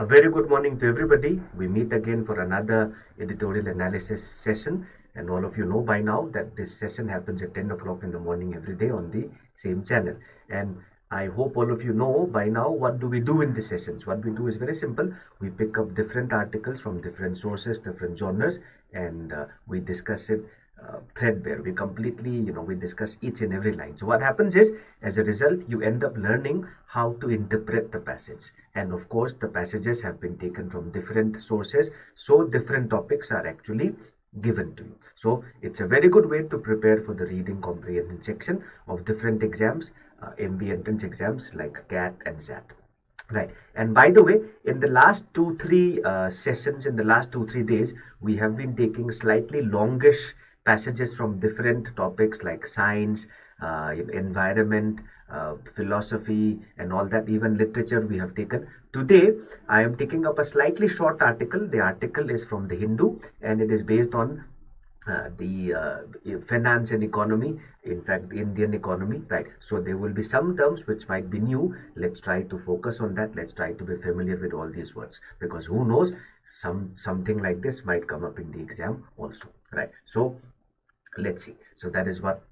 A very good morning to everybody. We meet again for another editorial analysis session. And all of you know by now that this session happens at 10 o'clock in the morning every day on the same channel. And I hope all of you know by now what do we do in the sessions. What we do is very simple. We pick up different articles from different sources, different genres, and we discuss it threadbare. We completely, we discuss each and every line. So what happens is, as a result, you end up learning how to interpret the passage. And of course, the passages have been taken from different sources, so different topics are actually given to you. So it's a very good way to prepare for the reading comprehension section of different exams, MB entrance exams like CAT and SAT. Right. And by the way, in the last 2-3 sessions, in the last 2-3 days, we have been taking slightly longish passages from different topics like science, environment, philosophy, and all that, even literature we have taken. Today, I am taking up a slightly short article. The article is from the Hindu, and it is based on the finance and economy, in fact the Indian economy, right? So there will be some terms which might be new. Let's try to focus on that. Let's try to be familiar with all these words, because who knows, something like this might come up in the exam also, right? So let's see. So that is what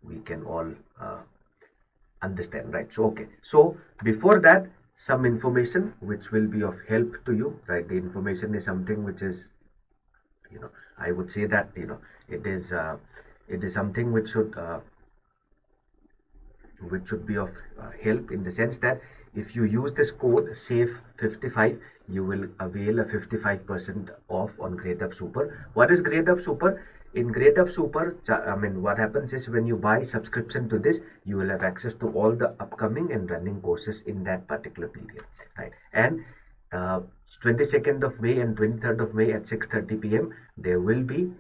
we can all understand, right? So okay, so before that, some information which will be of help to you, right? The information is something which is, I would say that it is something which should be of help, in the sense that if you use this code SAFE55, you will avail a 55% off on Gradeup Super. What is Gradeup Super? In Gradeup Super, what happens is, when you buy subscription to this, you will have access to all the upcoming and running courses in that particular period, right? And 22nd of May and 23rd of May at 6:30 p.m. there will be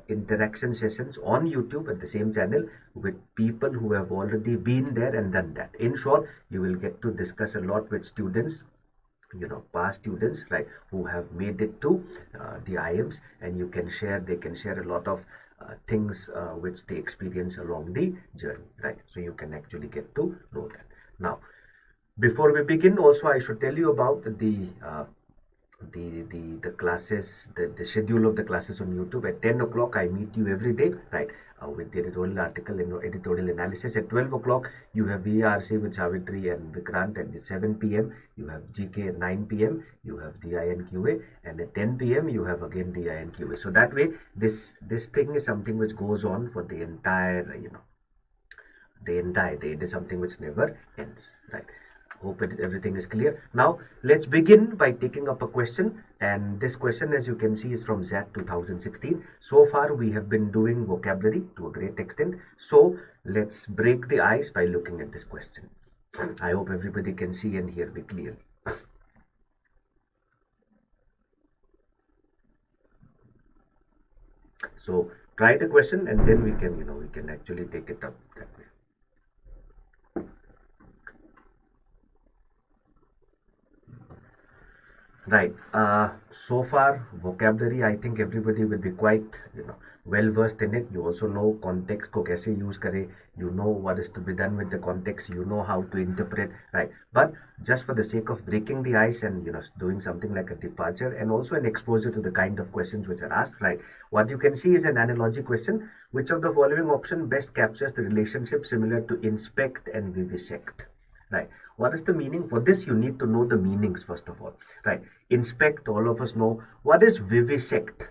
interaction sessions on YouTube at the same channel with people who have already been there and done that. In short, you will get to discuss a lot with students, past students, right, who have made it to the IMs, and they can share a lot of things which they experience along the journey, right? So you can actually get to know that. Now, before we begin, also I should tell you about the classes, the schedule of the classes on YouTube. At 10 o'clock, I meet you every day, right, with the editorial article and editorial analysis. At 12 o'clock, you have VARC with Savitri and Vikrant, and at 7 p.m., you have GK. At 9 p.m., you have DI and QA, and at 10 p.m., you have again DI and QA. So that way, this thing is something which goes on for the entire, the entire day. It is something which never ends, right? Hope everything is clear. Now let's begin by taking up a question, and this question, as you can see, is from ZAT 2016. So far we have been doing vocabulary to a great extent, so let's break the ice by looking at this question. I hope everybody can see and hear me clearly. So try the question, and then we can actually take it up that way. Right. So far, vocabulary, I think everybody will be quite, well versed in it. You also know context ko kaise use kare. You know what is to be done with the context. You know how to interpret, right? But just for the sake of breaking the ice and doing something like a departure and also an exposure to the kind of questions which are asked, right? What you can see is an analogy question. Which of the following option best captures the relationship similar to inspect and vivisect? Right. What is the meaning? For this, you need to know the meanings first of all, right? Inspect, all of us know. What is vivisect?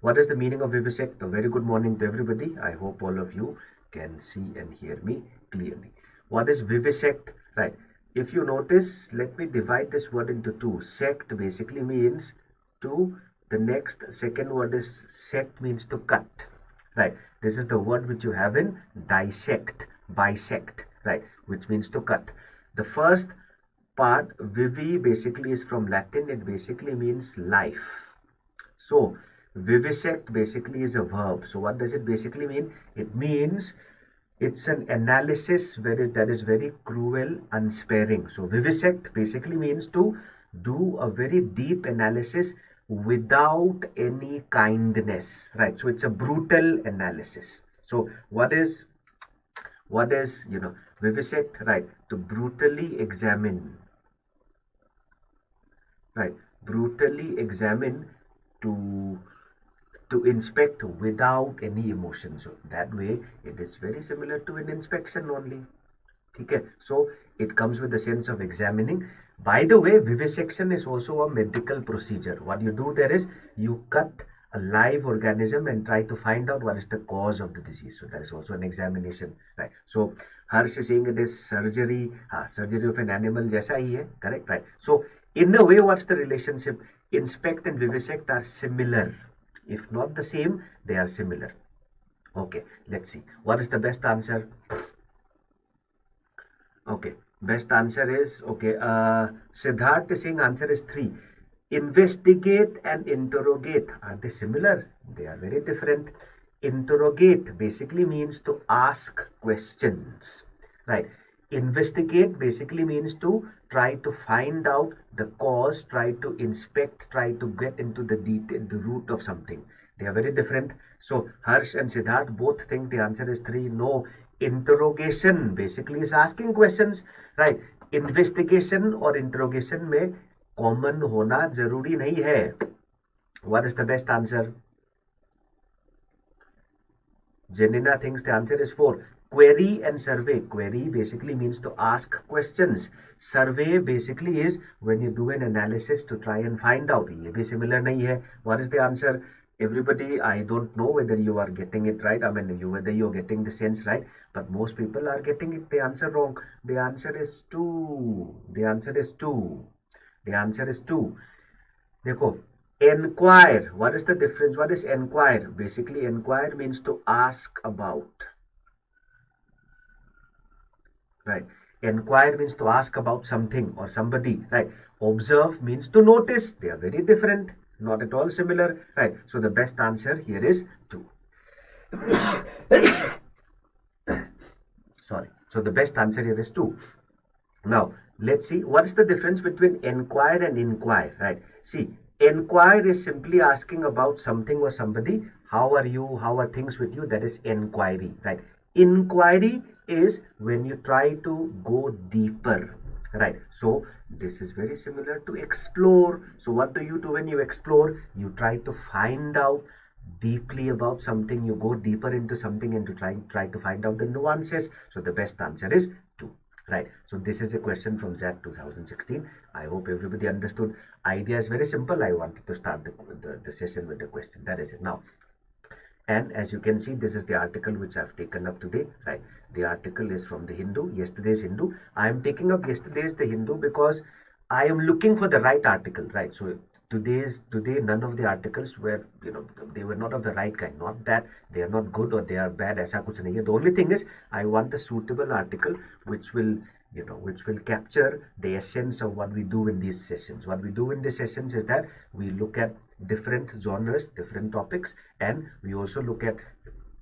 What is the meaning of vivisect? A very good morning to everybody. I hope all of you can see and hear me clearly. What is vivisect? Right. If you notice, let me divide this word into two. Sect basically means to. The next second word is sect, means to cut. Right. This is the word which you have in dissect, bisect, right, which means to cut. The first part, vivi, basically is from Latin. It basically means life. So vivisect basically is a verb. So what does it basically mean? It means it's an analysis that is very cruel, unsparing. So vivisect basically means to do a very deep analysis without any kindness, right? So it's a brutal analysis. So what is vivisect? Right, to brutally examine right? Brutally examine to inspect without any emotion. So that way it is very similar to an inspection only. Okay, so it comes with the sense of examining. By the way, vivisection is also a medical procedure. What you do there is you cut a live organism and try to find out what is the cause of the disease. So that is also an examination, right? So Harsh is saying it is surgery, surgery of an animal jaisa hi hai, correct, right? So in a way, what's the relationship? Inspect and vivisect are similar. If not the same, they are similar. Okay, let's see. What is the best answer? Okay, best answer is okay. Siddharth is saying answer is 3. Investigate and interrogate. Are they similar? They are very different. Interrogate basically means to ask questions, right? Investigate basically means to try to find out the cause, try to inspect, try to get into the detail, the root of something. They are very different. So Harsh and Siddharth both think the answer is 3. No, interrogation basically is asking questions, right? Investigation और interrogation में common होना जरूरी नहीं है. What is the best answer? Janina thinks the answer is 4. Query and survey. Query basically means to ask questions. Survey basically is when you do an analysis to try and find out. ये भी similar नहीं है. What is the answer? Everybody, I don't know whether you are getting it right. I mean, whether you're getting the sense right, but most people are getting it. The answer wrong. The answer is 2. The answer is 2. The answer is 2. देखो, enquire. What is the difference? What is enquire? Basically, enquire means to ask about. Right. Enquire means to ask about something or somebody. Right. Observe means to notice. They are very different. Not at all similar. Right. So the best answer here is 2. Sorry. So the best answer here is 2. Now, let's see what is the difference between enquire and inquire, right? See, enquire is simply asking about something or somebody. How are you? How are things with you? That is enquiry, right? Inquiry is when you try to go deeper, right? So this is very similar to explore. So what do you do when you explore? You try to find out deeply about something. You go deeper into something and to try to find out the nuances. So the best answer is 2. Right. So this is a question from ZAT 2016. I hope everybody understood. Idea is very simple. I wanted to start the session with the question. That is it. Now, and as you can see, this is the article which I've taken up today. Right. The article is from the Hindu, yesterday's Hindu. I am taking up yesterday's the Hindu because I am looking for the right article. Right. So today none of the articles were, they were not of the right kind. Not that they are not good or they are bad. Aisa kuch nahi hai. The only thing is I want a suitable article which will capture the essence of what we do in these sessions. What we do in these sessions is that we look at different genres, different topics, and we also look at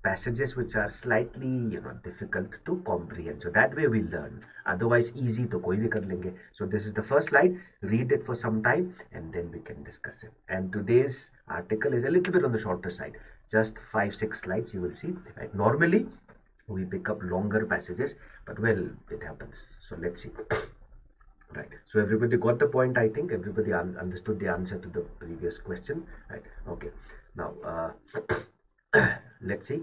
passages which are slightly difficult to comprehend. So that way we learn. Otherwise easy to koi bhi kar lenge. So this is the first slide. Read it for some time and then we can discuss it. And today's article is a little bit on the shorter side. Just 5-6 slides you will see. Right? Normally we pick up longer passages, but well, it happens. So let's see. Right. So everybody got the point. I think everybody understood the answer to the previous question. Right. Okay. Now let's see.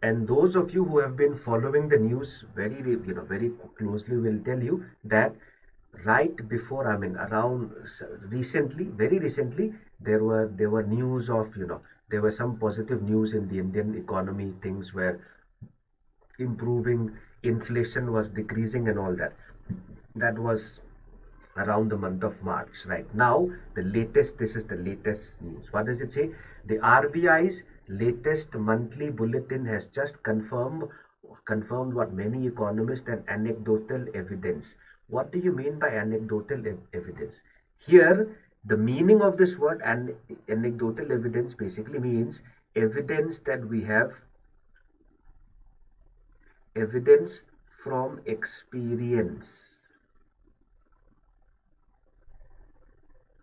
And those of you who have been following the news very closely will tell you that right before, I mean, around recently, very recently, there were news of, there were some positive news in the Indian economy. Things were improving, inflation was decreasing and all that. That was around the month of March. Right now, this is the latest news. What does it say? The RBI's latest monthly bulletin has just confirmed what many economists and anecdotal evidence. What do you mean by anecdotal evidence? Here, the meaning of this word anecdotal evidence basically means evidence that we have, evidence from experience.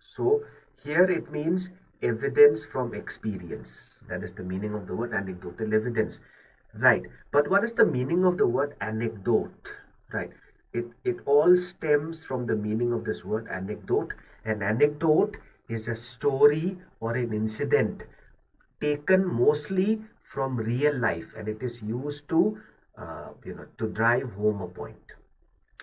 So here it means evidence from experience. That is the meaning of the word anecdotal evidence. Right. But what is the meaning of the word anecdote? Right. It all stems from the meaning of this word anecdote. An anecdote is a story or an incident taken mostly from real life, and it is used to to drive home a point.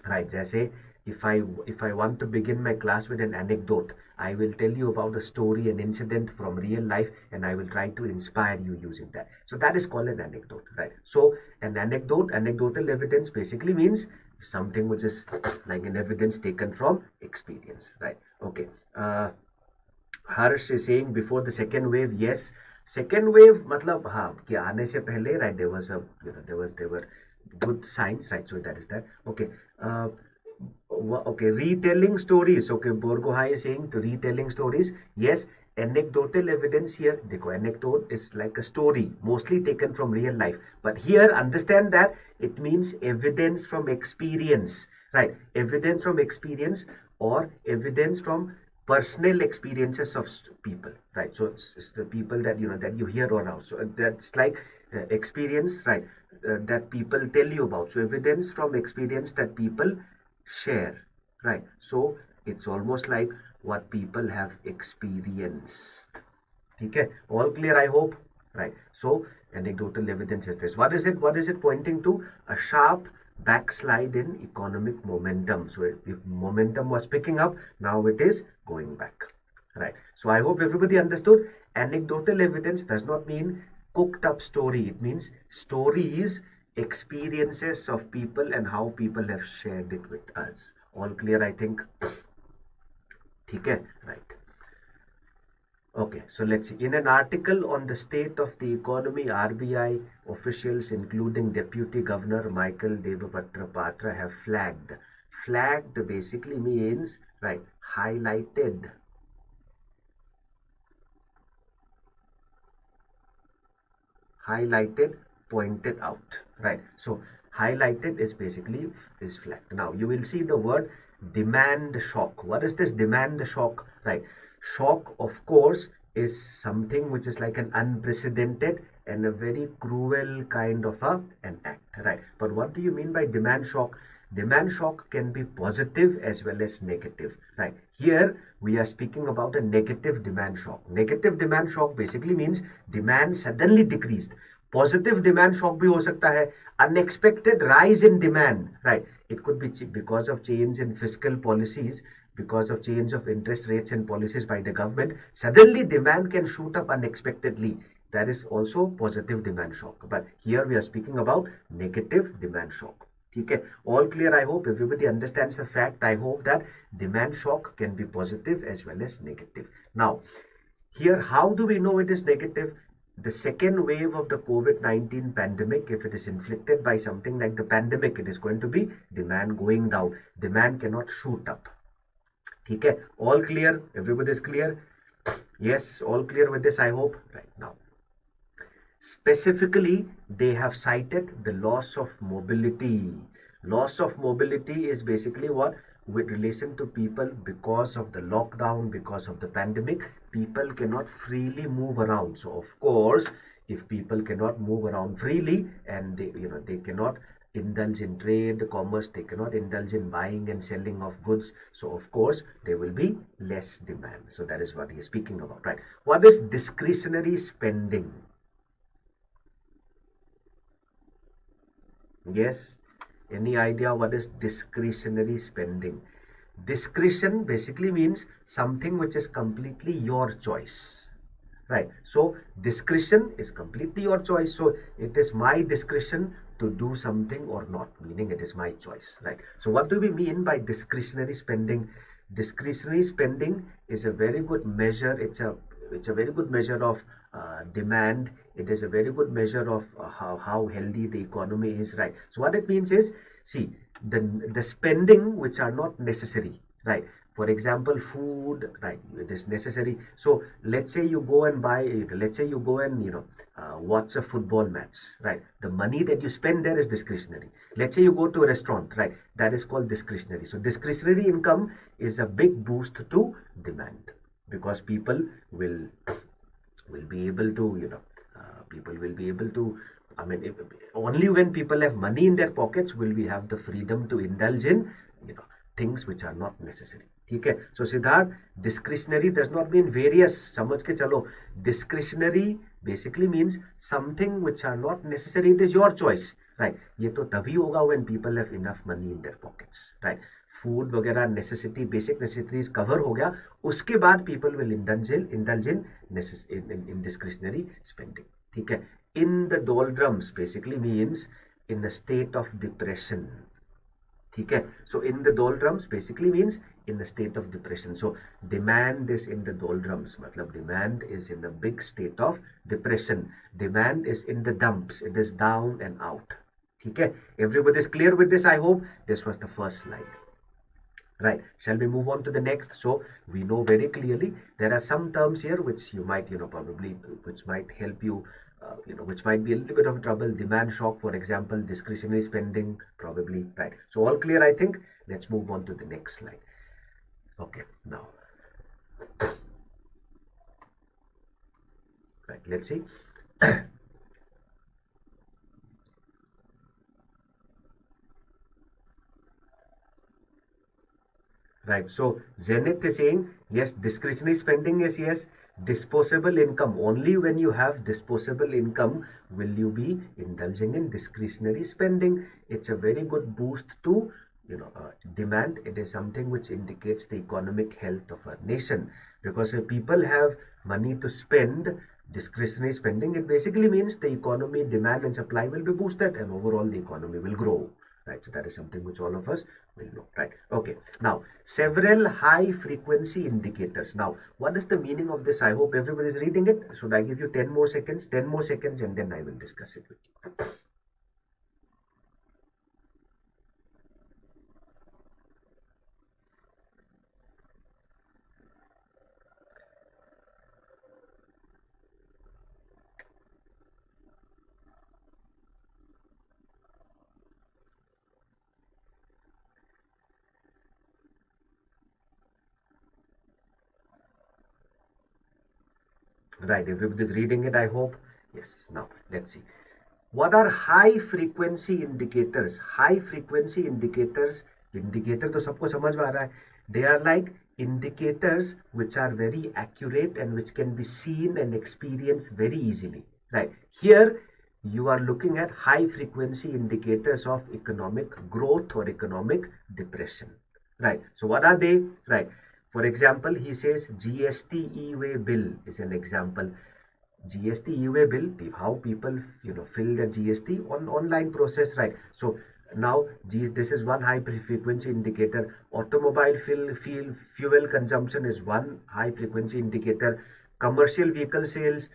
Right. Jaise, if I want to begin my class with an anecdote, I will tell you about a story, an incident from real life, and I will try to inspire you using that. So that is called an anecdote, right? So an anecdote, anecdotal evidence basically means something which is like an evidence taken from experience, right? Okay. Harsh is saying before the second wave, yes. Second wave, matlab, हाँ, कि आने से पहले, right? There was a, there were good signs, right? So that is that. Okay. Uh, okay, retelling stories. Okay, Borgohai is saying to retelling stories. Yes, anecdotal evidence here. Dekho, anecdote is like a story, mostly taken from real life. But here, understand that it means evidence from experience, right? Evidence from experience or evidence from personal experiences of people, right? So it's the people that that you hear around. So that's like experience, right? That people tell you about. So evidence from experience that people share, right? So it's almost like what people have experienced. Okay, all clear, I hope, right? So anecdotal evidence is this. What is it? What is it pointing to? A sharp backslide in economic momentum. So if momentum was picking up, now it is going back, right? So I hope everybody understood. Anecdotal evidence does not mean cooked up story. It means stories, experiences of people, and how people have shared it with us. All clear, I think. Okay, right. Okay, so let's see. In an article on the state of the economy, RBI officials, including Deputy Governor Michael Devapatra Patra, have flagged. Flagged basically means, right, highlighted. Highlighted, pointed out, right? So highlighted is basically is flagged. Now you will see the word demand shock. What is this demand shock, right? Shock, of course, is something which is like an unprecedented and a very cruel kind of an act, right? But what do you mean by demand shock? Demand shock can be positive as well as negative, right? Here we are speaking about a negative demand shock. Negative demand shock basically means demand suddenly decreased. Positive demand shock bhi ho sakta hai, unexpected rise in demand, right? It could be because of change in fiscal policies, because of change of interest rates and policies by the government. Suddenly demand can shoot up unexpectedly. That is also positive demand shock. But here we are speaking about negative demand shock. Okay, all clear, I hope everybody understands the fact. I hope that demand shock can be positive as well as negative. Now here, how do we know it is negative? The second wave of the COVID-19 pandemic, if it is inflicted by something like the pandemic, it is going to be demand going down. Demand cannot shoot up. Okay, all clear, everybody is clear? Yes, all clear with this, I hope. Right now, specifically, they have cited the loss of mobility. Loss of mobility is basically what? With relation to people, because of the lockdown, because of the pandemic, people cannot freely move around. So of course, if people cannot move around freely and they cannot indulge in trade, commerce, they cannot indulge in buying and selling of goods. So of course, there will be less demand. So that is what he is speaking about, right? What is discretionary spending? Yes. Any idea what is discretionary spending? Discretion basically means something which is completely your choice. Right. So discretion is completely your choice. So it is my discretion to do something or not, meaning it is my choice. Right. So what do we mean by discretionary spending? Discretionary spending is a very good measure. It's a very good measure of demand. It is a very good measure of how healthy the economy is, right? So what it means is, see, the spending which are not necessary, right? For example, food, right? It is necessary. So let's say you go and buy, let's say you go and watch a football match, right? The money that you spend there is discretionary. Let's say you go to a restaurant, right? That is called discretionary. So discretionary income is a big boost to demand, because people will be able to people will be able to I mean, only when people have money in their pockets will we have the freedom to indulge in, things which are not necessary. ठीक है? So Siddharth, discretionary does not mean various. समझ के चलो. Discretionary basically means something which are not necessary. It is your choice, right? ये तो तभी होगा when people have enough money in their pockets, right? Food वगैरह नेसेसिटी, बेसिक नेसेसिटीज कवर हो गया, उसके बाद people will indulge in discretionary spending. ठीक है? In the doldrums basically means in a state of depression. ठीक है? So in the doldrums basically means in a state of depression. So demand is in the doldrums, मतलब demand is in a big state of depression. Demand is in the dumps. It is down and out. ठीक है? Everybody is clear with this, I hope. This was the first slide. Right. Shall we move on to the next? So we know very clearly there are some terms here which you might, probably, which might help you, which might be a little bit of trouble. Demand shock, for example, discretionary spending, probably, right? So all clear, I think. Let's move on to the next slide. Okay, now, right, let's see. Right, so Zenith is saying, yes, discretionary spending is yes, disposable income. Only when you have disposable income will you be indulging in discretionary spending. It's a very good boost to, demand. It is something which indicates the economic health of a nation. Because if people have money to spend, discretionary spending, it basically means the economy, demand and supply will be boosted and overall the economy will grow. Right, so that is something which all of us will know, right? Okay, now several high frequency indicators. Now, what is the meaning of this? I hope everybody is reading it. Should I give you 10 more seconds? 10 more seconds and then I will discuss it with you. Right, everybody is reading it, I hope. Yes, now let's see. What are high frequency indicators? High frequency indicators, indicator to sabko samajh mein aa raha hai. They are like indicators which are very accurate and which can be seen and experienced very easily. Right, here you are looking at high frequency indicators of economic growth or economic depression. Right, so what are they? Right, for example, he says GST e-way bill is an example. GST e-way bill, how people fill the GST on online process, right? So now this is one high frequency indicator. Automobile fuel consumption is one high frequency indicator. Commercial vehicle sales,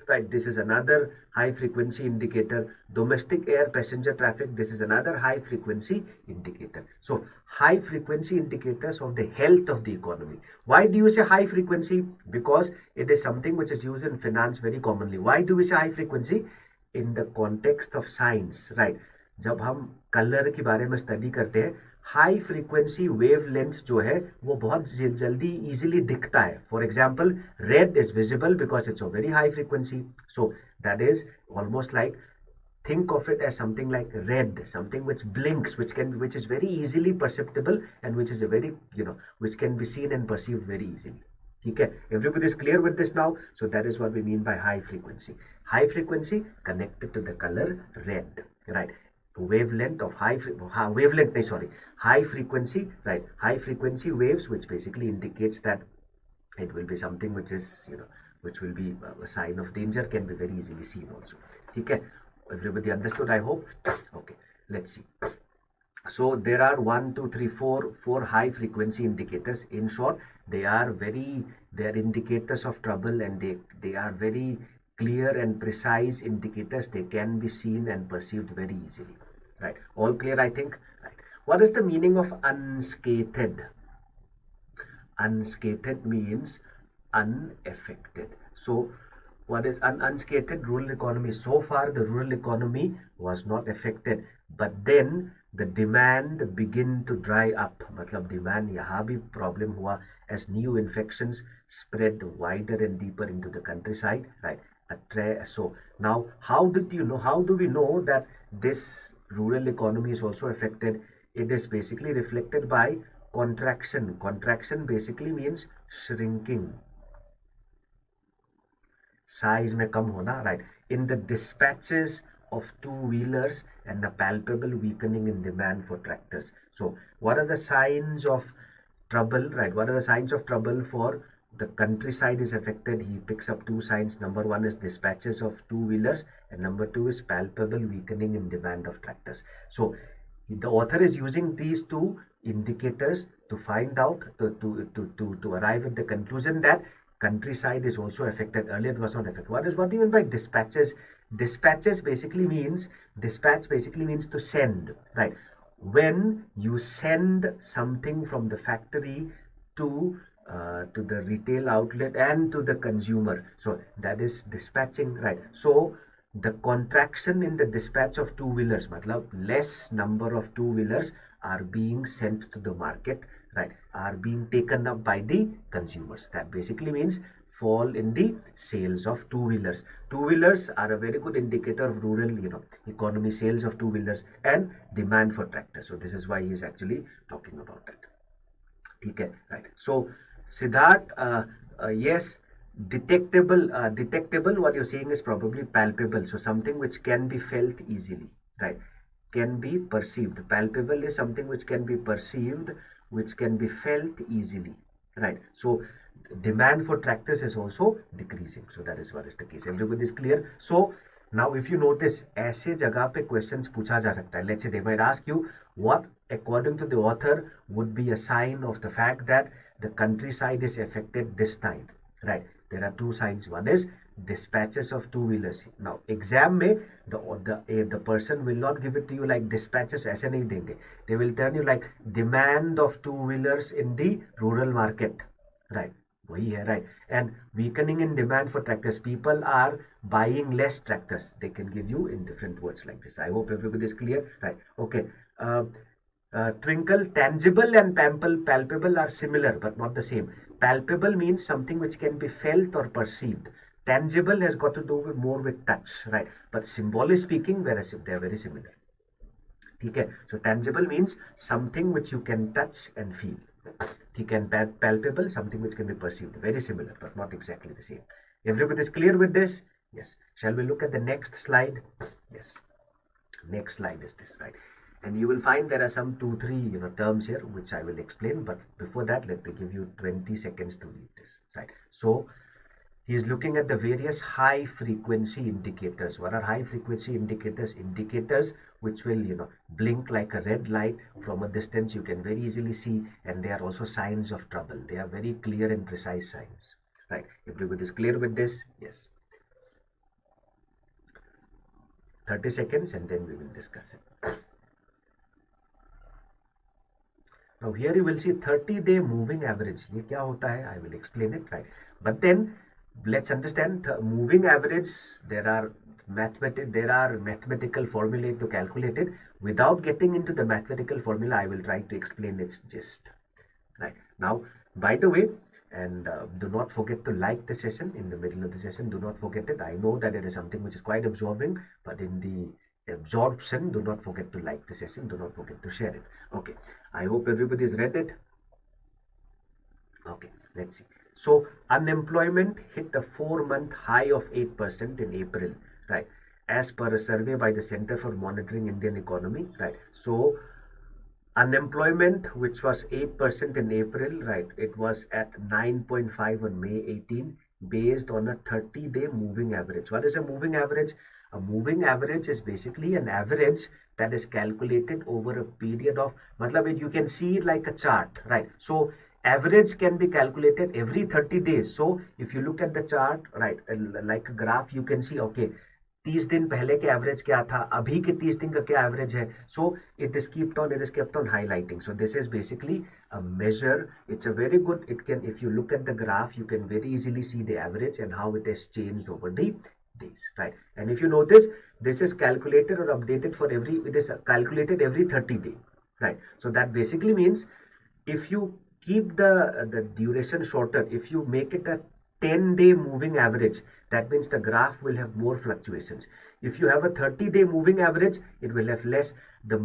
right, this is another high frequency indicator. Domestic air passenger traffic, this is another high frequency indicator. So high frequency indicators of the health of the economy. Why do you say high frequency? Because it is something which is used in finance very commonly. Why do we say high frequency? In the context of science, right? जब हम colour के बारे में study करते हैं, high frequency wave length जो है वो बहुत जल्दी इजीली दिखता है. For example, red is visible because it's a very high frequency. So that is almost like, think of it as something like red, something which blinks, which is very easily perceptible and which is a very, which can be seen and perceived very easily. Okay, everybody is clear with this now? So that is what we mean by high frequency. High frequency connected to the color red, right? Wavelength of high frequency, right? High frequency waves, which basically indicates that it will be something which is, which will be a sign of danger, can be very easily seen also. Okay, everybody understood, I hope? Okay, let's see. So there are 4 high frequency indicators. In short, they are indicators of trouble, and they are very clear and precise indicators. They can be seen and perceived very easily. Right, all clear, I think? Right. What is the meaning of unscathed? Unscathed means unaffected. So what is unscathed? Rural economy. So far the rural economy was not affected, but then the demand begin to dry up. मतलब demand यहाँ भी problem हुआ as new infections spread wider and deeper into the countryside, right? So Now, how do we know that this rural economy is also affected? It is basically reflected by contraction. Contraction basically means shrinking. Size में कम होना, right? In the dispatches of two-wheelers and the palpable weakening in demand for tractors. So, what are the signs of trouble, right? What are the signs of trouble for the countryside is affected? He picks up two signs. Number one is dispatches of two-wheelers, and number two is palpable weakening in demand of tractors. So, the author is using these two indicators to find out, to arrive at the conclusion that countryside is also affected. Earlier it was not affected. What do you mean by dispatches? Dispatch basically means to send, right? When you send something from the factory to the retail outlet and to the consumer, so that is dispatching, right? So the contraction in the dispatch of two-wheelers, matlab less number of two-wheelers are being sent to the market, right, are being taken up by the consumers. That basically means fall in the sales of two-wheelers. Two-wheelers are a very good indicator of rural, economy, sales of two-wheelers and demand for tractors. So this is why he is actually talking about that. Okay, right. So Siddharth, yes, detectable, what you're saying is probably palpable. So something which can be felt easily, right? Can be perceived. Palpable is something which can be perceived, which can be felt easily, right? So demand for tractors is also decreasing. So that is what is the case. Everybody is clear. So now if you notice, ऐसे जगह पे questions पूछा जा सकता है. Let's say they might ask you what, according to the author, would be a sign of the fact that the countryside is affected this time, right? There are two signs. One is dispatches of two-wheelers. Now exam में the person will not give it to you like dispatches, ऐसे नहीं देंगे. They will tell you like demand of two-wheelers in the rural market, right? वही है, right? And weakening in demand for tractors. People are buying less tractors. They can give you in different words like this. I hope everybody is clear, right? Okay. Twinkle, tangible and palpable are similar but not the same. Palpable means something which can be felt or perceived. Tangible has got to do with more with touch, right? But symbolically speaking, they are very similar. Okay. So tangible means something which you can touch and feel. And palpable, something which can be perceived. Very similar but not exactly the same. Everybody is clear with this? Yes. Shall we look at the next slide? Yes. Next slide is this, right? And you will find there are some 2-3 terms here which I will explain, but before that let me give you 20 seconds to read this, right? So he is looking at the various high frequency indicators. What are high frequency indicators? Indicators which will blink like a red light from a distance. You can very easily see, and they are also signs of trouble. They are very clear and precise signs, right? Everybody is clear with this? Yes. 30 seconds and then we will discuss it. Now here you will see 30-day moving average. ये क्या होता है? I will explain it, right? But then let's understand the moving average. There are mathematical formulae to calculate it. Without getting into the mathematical formula, I will try to explain its gist. Right now, by the way, and do not forget to like the session in the middle of the session. Do not forget it. I know that it is something which is quite absorbing, but in the absorption, do not forget to like the session. Do not forget to share it. Okay, I hope everybody has read it. Okay, let's see. So unemployment hit a 4-month high of 8% in April, right? As per a survey by the Center for Monitoring Indian Economy, right? So unemployment, which was 8% in April, right? It was at 9.5 on May 18, based on a 30-day moving average. What is a moving average? A moving average is basically an average that is calculated over a period of, matlab you can see it like a chart, right? So average can be calculated every 30 days. So if you look at the chart, right, like a graph, you can see, okay, 30 दिन पहले के average क्या था, अभी के 30 दिन का क्या एवरेज है. So it is kept on highlighting. So this is basically a measure. It's a very good, it can, if you look at the graph, you can very easily see the average and how it has changed over the days, right? And if you notice, this is calculated or updated for it is calculated every 30 days, right? So that basically means if you keep the duration shorter, if you make it a 10-day moving average, that means the graph will have more fluctuations. If you have a 30-day moving average, it will have less. The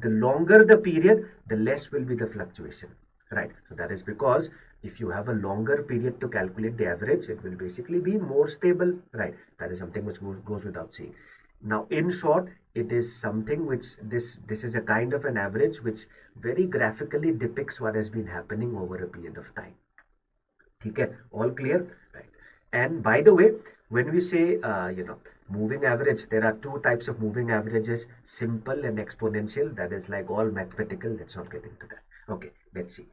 longer the period, the less will be the fluctuation, right? So that is because if you have a longer period to calculate the average, it will basically be more stable, right? That is something which goes without saying. Now, in short, it is something which this is a kind of an average which very graphically depicts what has been happening over a period of time. Okay, all clear, right? And by the way, when we say moving average, there are two types of moving averages: simple and exponential. That is like all mathematical. Let's not get into that. Okay, let's see.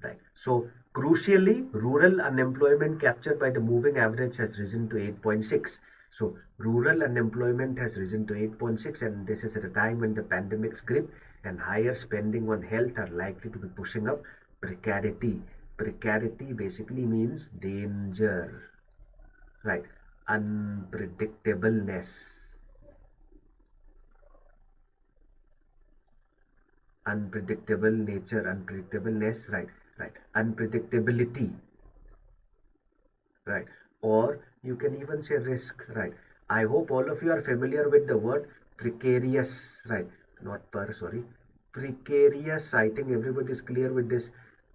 Right. So crucially, rural unemployment captured by the moving average has risen to 8.6. So rural unemployment has risen to 8.6, and this is at a time when the pandemic's grip and higher spending on health are likely to be pushing up precarity. Precarity basically means danger, right? Unpredictableness. Unpredictable nature, unpredictableness, right? Right. Unpredictability, right? Or you can even say risk, right? I hope all of you are familiar with the word precarious, right? Not per, sorry. Precarious, I think everybody is clear with this.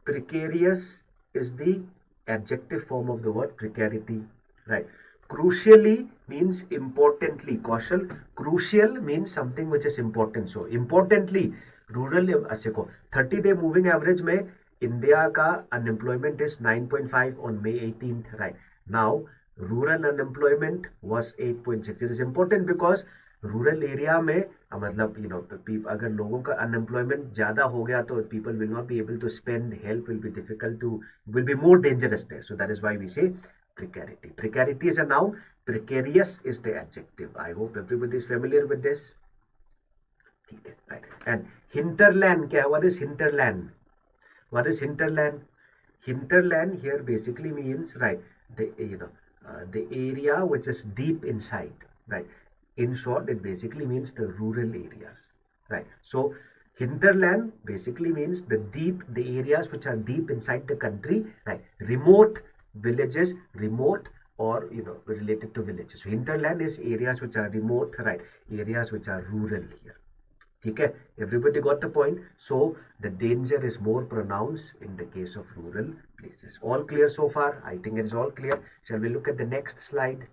Precarious is the adjective form of the word precarity, right? Crucially means importantly. Kaushal, crucial means something which is important. So importantly, rural, अच्छे को 30-day moving average में India का unemployment is 9.5 on May 18th, right? Now, rural unemployment was 8.6. It is important because rural area में मतलब अगर लोगों का unemployment ज्यादा हो गया तो people will not be able to spend, help will be difficult to, will be more dangerous there. So that is why we say precarity. Precarity is a noun, precarious is the adjective. I hope everybody is familiar with this. Okay, right. And hinterland, what is hinterland? What is hinterland? Hinterland here basically means, right, the area which is deep inside, right? In short, it basically means the rural areas, right? So hinterland basically means the areas which are deep inside the country, right? Remote villages, remote or related to villages. So hinterland is areas which are remote, right? Areas which are rural here. Okay, everybody got the point. So the danger is more pronounced in the case of rural places. All clear so far? I think it is all clear. Shall we look at the next slide?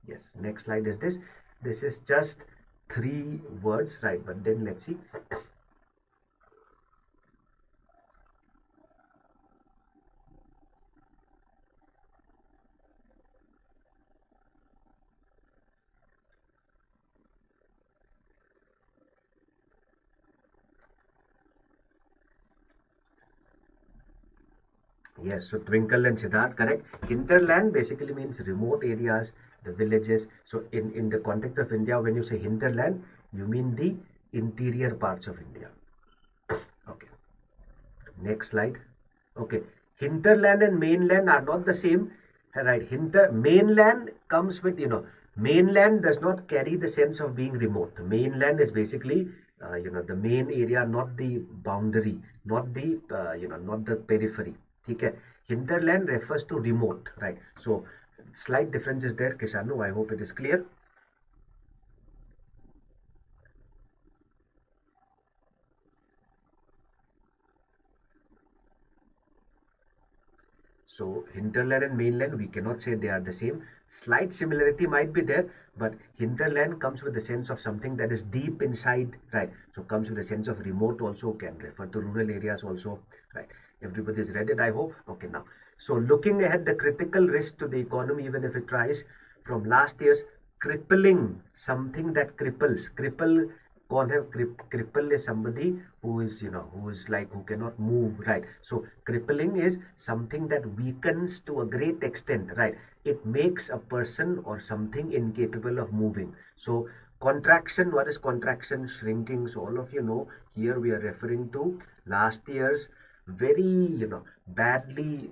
Yes, next slide is this. This is just 3 words, right? But then let's see. Yes, so Twinkle and Siddharth, correct. Hinterland basically means remote areas, the villages. So in the context of India, when you say hinterland, you mean the interior parts of India. Okay. Next slide. Okay. Hinterland and mainland are not the same. Right. Mainland comes with, mainland does not carry the sense of being remote. The mainland is basically, the main area, not the boundary, not the, not the periphery. Okay. Hinterland refers to remote, right? So slight difference is there, Kishanu. I hope it is clear. So hinterland and mainland, we cannot say they are the same. Slight similarity might be there, but hinterland comes with the sense of something that is deep inside, right? So comes with a sense of remote, also can refer to rural areas also, right? Everybody's read it, I hope. Okay, now. So looking ahead, the critical risk to the economy, even if it tries, from last year's crippling, something that cripples. Cripple is somebody who is, who cannot move, right? So crippling is something that weakens to a great extent, right? It makes a person or something incapable of moving. So contraction, what is contraction? Shrinking. So all of you know, here we are referring to last year's very badly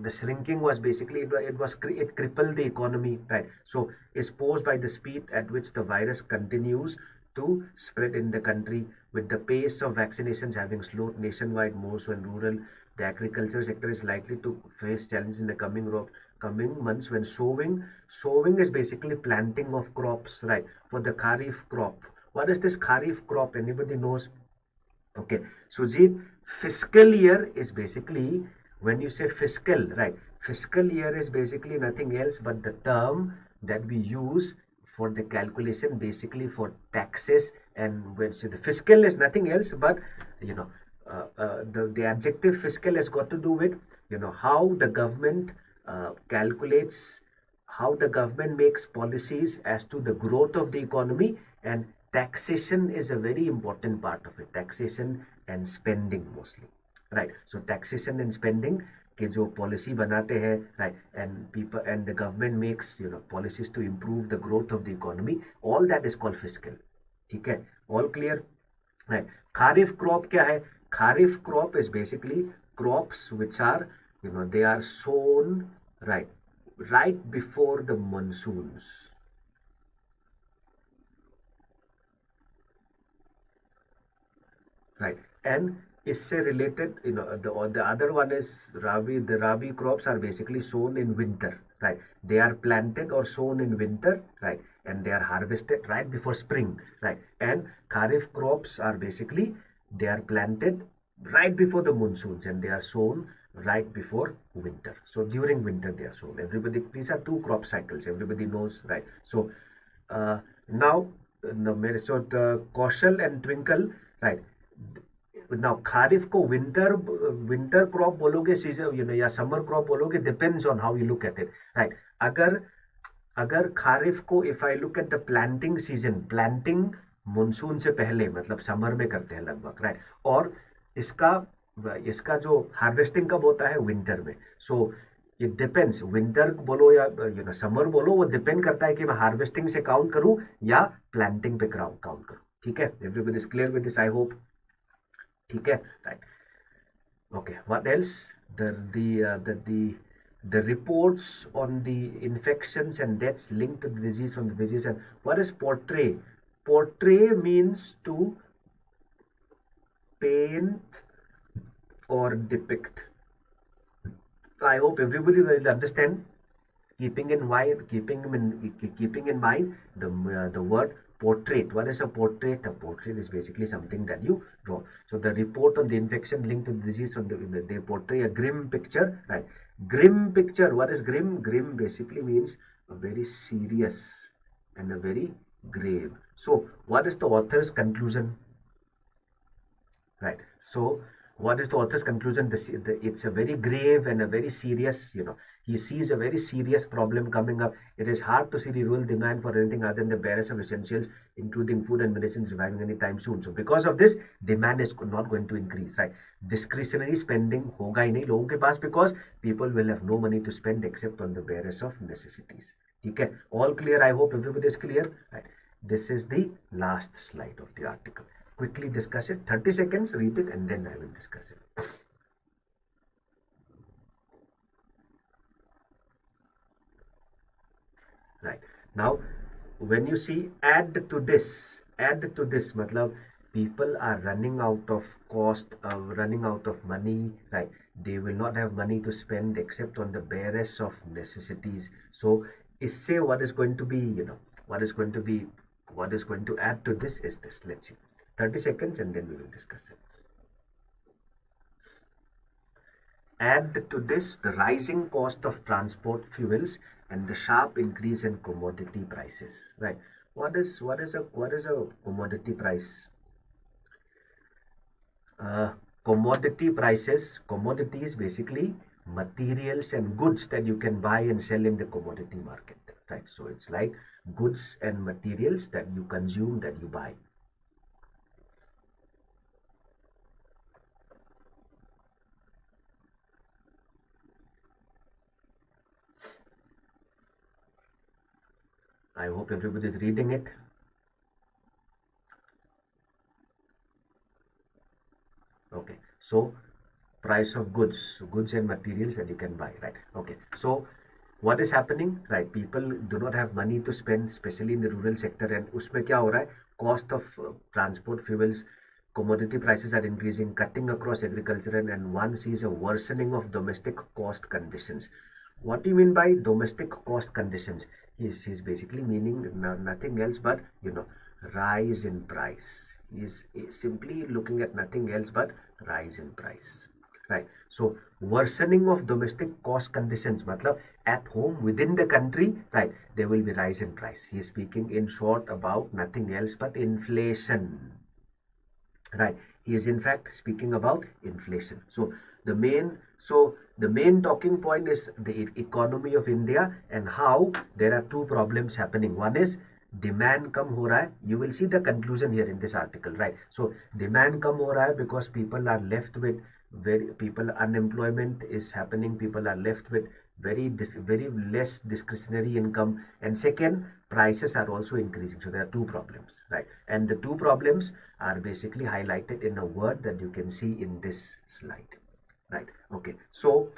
the shrinking was basically it crippled the economy, right? So it's posed by the speed at which the virus continues to spread in the country, with the pace of vaccinations having slowed nationwide, more so in rural, The agriculture sector is likely to face challenges in the coming months when sowing is basically planting of crops, right? For the kharif crop. What is this kharif crop? Anybody knows? Okay, Sujit, fiscal year is basically, when you say fiscal, right? Fiscal year is basically nothing else but the term that we use for the calculation, basically for taxes. And when so the fiscal is nothing else but, you know, the adjective fiscal has got to do with, you know, how the government calculates, how the government makes policies as to the growth of the economy, and taxation is a very important part of it. Taxation and spending mostly, right? So taxation and spending के जो policy बनाते हैं, right? And people and the government makes, you know, policies to improve the growth of the economy. All that is called fiscal. ठीक है? All clear? Right. Kharif crop क्या है? Kharif crop is basically crops which are, you know, they are sown right before the monsoons. Right. And इससे related, you know, the other one is Rabi. The Rabi crops are basically sown in winter, right? They are planted or sown in winter, right? And they are harvested right before spring, right? And Kharif crops are basically, they are planted right before the monsoons and they are sown right before winter. So during winter they are sown. Everybody, these are two crop cycles. Everybody knows, right? So now, so the Kaushal and Twinkle, right? Now Kharif को winter crop बोलोगे, season, you know, या summer crop बोलोगे, depends on how you look at it, right? अगर Kharif को, if I look at the planting season, planting monsoon से पहले, मतलब summer में करते हैं लगभग, right? और इसका जो harvesting कब होता है? Winter में. So it depends, winter बोलो या, you know, summer बोलो, वो depend करता है कि मैं harvesting से count करूँ या planting पे count करूँ. ठीक है? Everybody is clear with this, I hope. ठीक है, right? Okay, what else? The reports on the infections and deaths linked to the disease from the disease. And what is portray? Portray means to paint or depict. I hope everybody will understand. Keeping in mind the word portrait. What is a portrait? A portrait is basically something that you draw. So the report on the infection linked to the disease, they portray a grim picture, right? Grim picture. What is grim? Grim basically means a very serious and a very grave. So what is the author's conclusion? Right. So what is the author's conclusion? It's a very grave and a very serious, you know, he sees a very serious problem coming up. It is hard to see the rural demand for anything other than the barest of essentials, including food and medicines, reviving anytime soon. So because of this, demand is not going to increase, right? Discretionary spending होगा ही नहीं लोगों के पास, because people will have no money to spend except on the barest of necessities. ठीक है? All clear? I hope everybody is clear. Right. This is the last slide of the article. Quickly discuss it. 30 seconds, read it, and then I will discuss it. Right. Now, when you see add to this, matlab people are running out of cost, running out of money, right? They will not have money to spend except on the barest of necessities. So, isse what is going to be, you know, what is going to add to this is this. Let's see. 30 seconds and then we will discuss it. Add to this the rising cost of transport fuels and the sharp increase in commodity prices. Right? What is a commodity price? Commodity prices. Commodity is basically materials and goods that you can buy and sell in the commodity market. Right? So it's like goods and materials that you consume, that you buy. I hope everybody is reading it. Okay, so price of goods and materials that you can buy, right? Okay, so what is happening, right? People do not have money to spend, especially in the rural sector, and उसमें क्या हो रहा है? Cost of transport fuels, commodity prices are increasing, cutting across agriculture, and one sees a worsening of domestic cost conditions. What do you mean by domestic cost conditions? He's basically meaning nothing else but, rise in price. He's simply looking at nothing else but rise in price. Right. So worsening of domestic cost conditions, matlab at home within the country, right, there will be rise in price. He is speaking in short about nothing else but inflation. Right. He is in fact speaking about inflation. So the main talking point is the economy of India and how there are two problems happening. One is demand कम हो रहा है. You will see the conclusion here in this article, right? So demand कम हो रहा है because people are left with unemployment is happening. People are left with very less discretionary income, and second, prices are also increasing. So there are two problems, right? And the two problems are basically highlighted in a word that you can see in this slide, right? Okay, so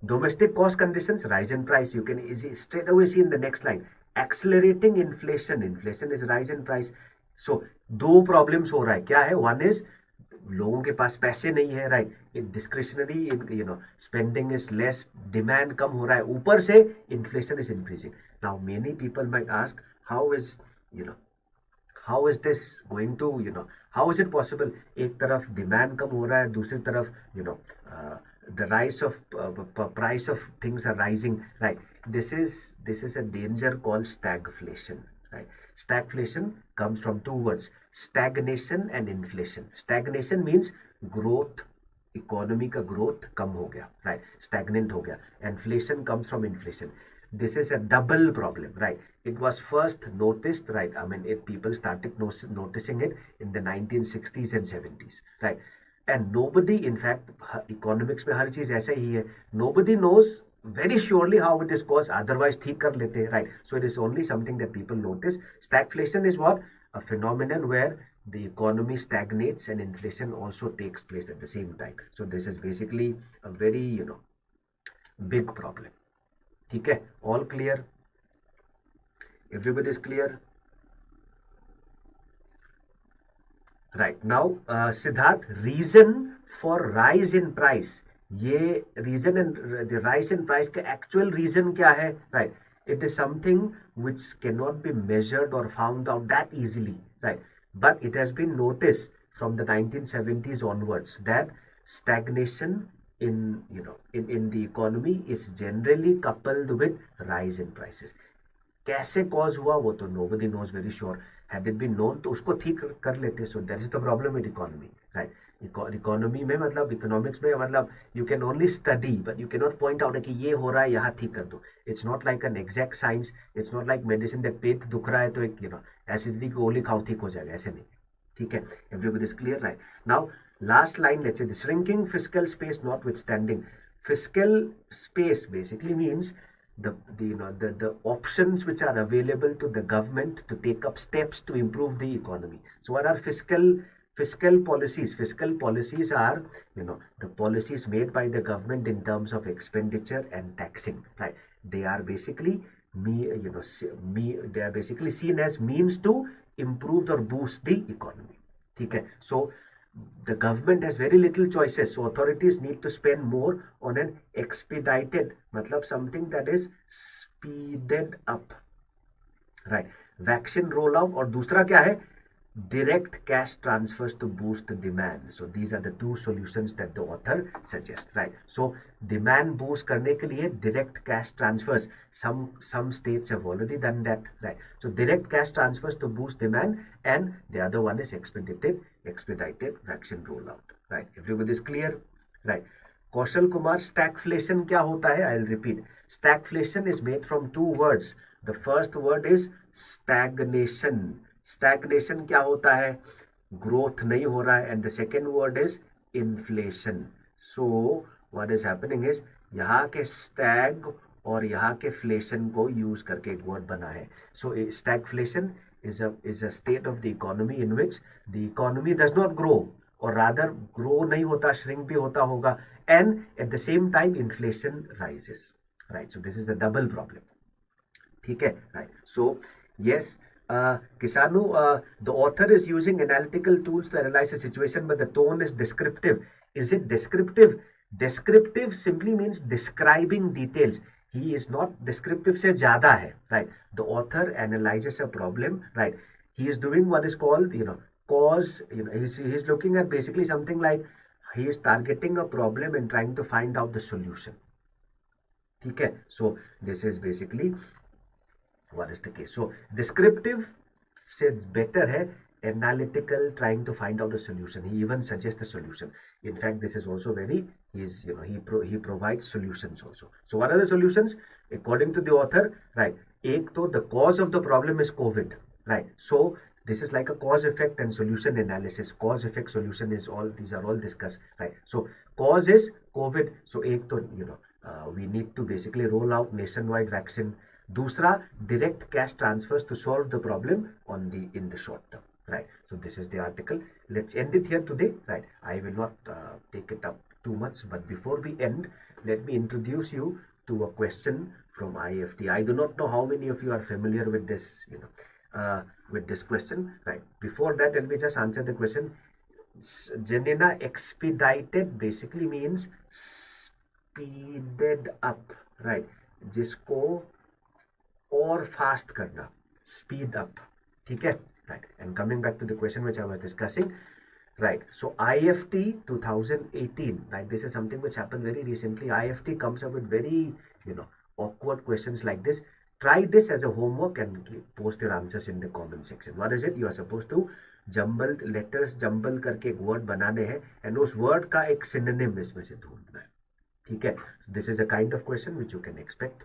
domestic cost conditions, rise in price. You can straight away see in the next line, accelerating inflation. Inflation is rise in price. So दो problems हो रहा है. क्या है? One is लोगों के पास पैसे नहीं है, right? Discretionary spending is less, demand कम हो रहा है, ऊपर से inflation is increasing. Now many people might ask how is this going to, how is it possible? एक तरफ डिमांड कम हो रहा है, दूसरी तरफ the rise of price of things are rising, right? This is a danger called stagflation, right? Stagflation comes from two words, stagnation and inflation. Stagnation means growth, economy का growth कम हो गया, right? Stagnant हो गया. Inflation comes from inflation. This is a double problem, right? It was first noticed, right? I mean, people started noticing it in the 1960s and 70s, right? And nobody, in fact, economics में हर चीज ऐसा ही है. Nobody knows very surely how it is caused. Otherwise, ठीक कर लेते हैं, right? So it is only something that people notice. Stagflation is what? A phenomenon where the economy stagnates and inflation also takes place at the same time. So this is basically a very, big problem. ठीक है? All clear? Everybody is clear? Right. Now, Siddharth, reason for rise in price. ये reason and the rise in price के actual reason क्या है? Right. It is something which cannot be measured or found out that easily. Right. But it has been noticed from the 1970s onwards that stagnation in the economy is generally coupled with rise in prices. कैसे cause हुआ वो तो nobody knows very sure. Had it been known तो उसको ठीक कर लेते. So that is the problem with economy, right? Economy में मतलब economics में मतलब you can only study but you cannot point out कि ये हो रहा है यहाँ ठीक कर दो. It's not like an exact science. It's not like medicine that पेट दुख रहा है तो एक acidity की गोली खाओ ठीक हो जाएगा, ऐसे नहीं. ठीक है? Everybody is clear, right? Now last line, let's say the shrinking fiscal space notwithstanding. Fiscal space basically means the options which are available to the government to take up steps to improve the economy. So what are fiscal policies? Fiscal policies are the policies made by the government in terms of expenditure and taxing, right? They are basically they are basically seen as means to improve or boost the economy. Okay? So the government has very little choices, so authorities need to spend more on an expedited, matlab something that is speeded up, right? Vaccine rollout, और दूसरा क्या है? Direct cash transfers to boost the demand. So these are the two solutions that the author suggests, right? So demand boost करने के लिए direct cash transfers. Some states have already done that, right? So direct cash transfers to boost demand, and the other one is expedited vaccine rollout, right? Everybody is clear, right? Kaushal Kumar, stagflation क्या होता है? I'll repeat. Stagflation is made from two words. The first word is stagnation. Stagnation क्या होता है? Growth नहीं हो रहा है. And the second word is inflation. So what is happening is यहाँ के stag और यहाँ के inflation को use करके एक word बना है. So stagflation is a state of the economy in which the economy does not grow, or rather grow नहीं होता, shrink भी होता होगा, and at the same time inflation rises, right? So this is a double problem. ठीक है, right? So yes, Kisanu, the author is using analytical tools to analyze a situation, but the tone is descriptive. Is it descriptive? Descriptive simply means describing details. He is not descriptive se jada hai, right? The author analyzes a problem, right? He is doing what is called, cause, he's looking at basically something like he is targeting a problem and trying to find out the solution. Okay, so this is basically what is the case. So descriptive says better hai, analytical, trying to find out a solution. He even suggests a solution. In fact, this is also very, he provides solutions also. So what are the solutions? According to the author, right? Ek to the cause of the problem is COVID, right? So this is like a cause effect and solution analysis. Cause effect solution is all, these are all discussed, right? So cause is COVID. So ek to, we need to basically roll out nationwide vaccine. Dusra, direct cash transfers to solve the problem in the short term, right? So this is the article. Let's end it here today, right? I will not take it up too much, but before we end, let me introduce you to a question from IFT. I do not know how many of you are familiar with this, with this question, right? Before that, let me just answer the question. Janina, expedited basically means speeded up, right? जिसको और fast करना, speed up, ठीक है, right? And coming back to the question which I was discussing, right? So IFT 2018, right? This is something which happened very recently. IFT comes up with very, awkward questions like this. Try this as a homework and post your answers in the comment section. What is it? You are supposed to jumbled letters, jumble करके एक word बनाने हैं and उस word का एक synonym इसमें से ढूंढना है, ठीक है? This is a kind of question which you can expect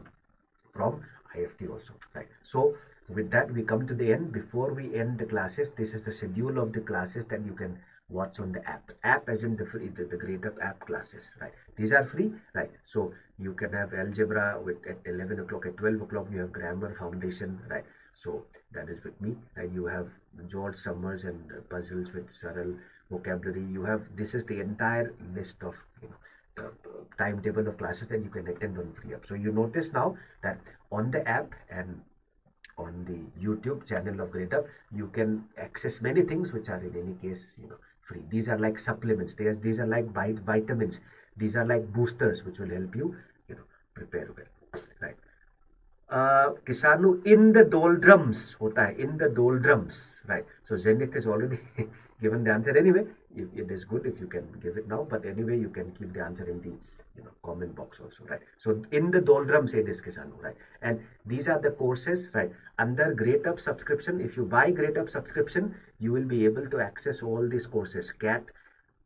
from IFT also, right? So with that we come to the end. Before we end the classes, this is the schedule of the classes that you can watch on the app as in the free, the Gradeup app classes, right? These are free, right? So you can have algebra at 11 o'clock, at 12 o'clock you have grammar foundation, right? So that is with me, and you have George Summers and puzzles with Saral vocabulary. You have, this is the entire list of, the timetable of classes that you can attend on free app. So you notice now that on the app and on the YouTube channel of Gradeup, you can access many things which are in any case, free. These are like supplements. These are like vitamins. These are like boosters which will help you, prepare well, right? Kisanu, in the doldrums hota hai, in the doldrums, right? So Zenith is already given the answer anyway. It is good if you can give it now, but anyway you can keep the answer in the comment box also, right? So in the doldrums it is, Kisanu, right? And these are the courses, right? Under Gradeup subscription, if you buy Gradeup subscription, you will be able to access all these courses, CAT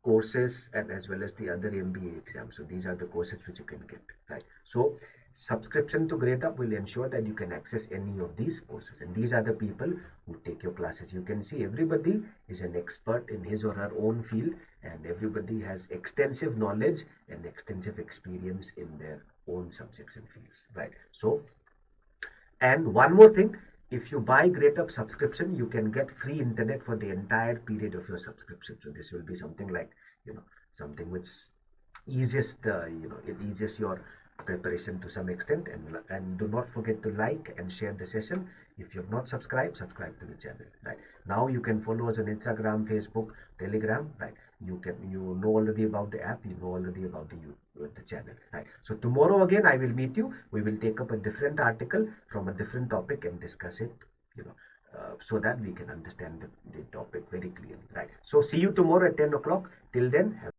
courses, and as well as the other MBA exams. So these are the courses which you can get, right? So subscription to Gradeup will ensure that you can access any of these courses, and these are the people who take your classes. You can see everybody is an expert in his or her own field, and everybody has extensive knowledge and extensive experience in their own subjects and fields, right? So, and one more thing, if you buy Gradeup subscription, you can get free internet for the entire period of your subscription. So this will be something like, something which eases it eases your preparation to some extent. And do not forget to like and share the session. If you've not subscribed, subscribe to the channel, right? Now you can follow us on Instagram, Facebook, Telegram, right? You know already about the app, you know already about the channel, right? So tomorrow again I will meet you. We will take up a different article from a different topic and discuss it, so that we can understand the topic very clearly, right? So see you tomorrow at 10 o'clock. Till then, have